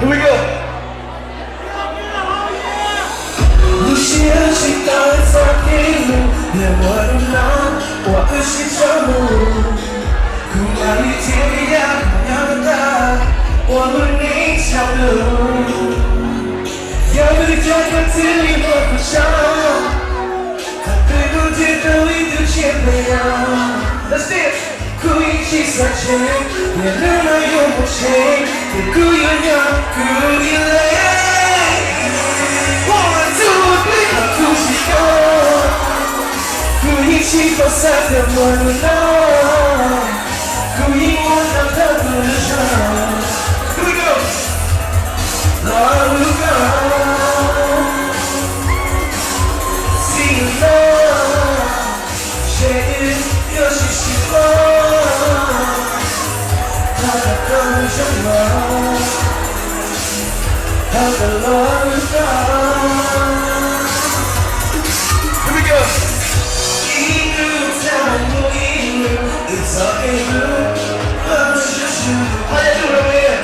Here we go. 무시하지 떠있었기는 내 머리만 와으시처럼 그 말이 들리야 하였다 원문이 차는 여기를 잠깐 들리고서 가쁘고 듣고 있듯이네요 Let's dance! 구이치 사진 내 눈을 용보지 구연형 구일래 구이치고 살던 너는 너 구이원한 더 부르셔 Here we go! 너를 가 See you now 제일 여시시고 다 가까운 정말 다들 너를 가 Here we go! It's all in you. It's just you. How you doing, man?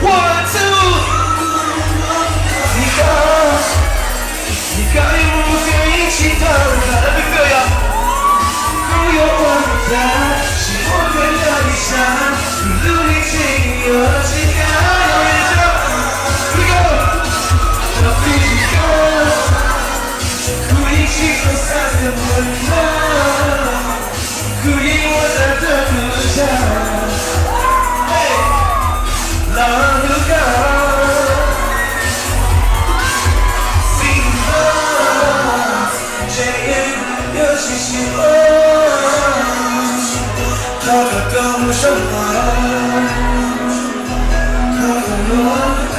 One, two. 네가 이 무게인 시간을 Let me feel ya. 구여원이다. 시원한 날 이상 눈이 찌어지가. Here we go. 구이치고 살던 몰라 구이원한 더 부르자 너를 가 제일 여시시고 더 가까운 정말 너를 가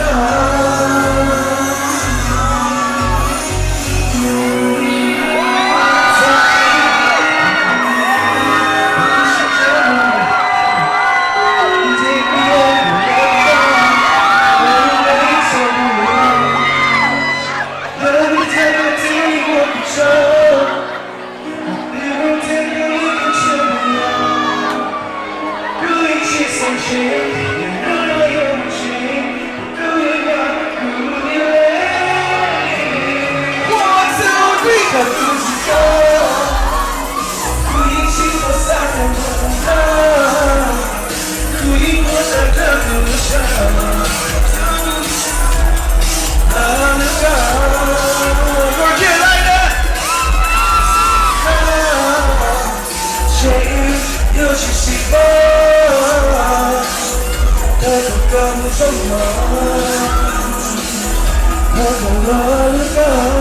정말 너를 가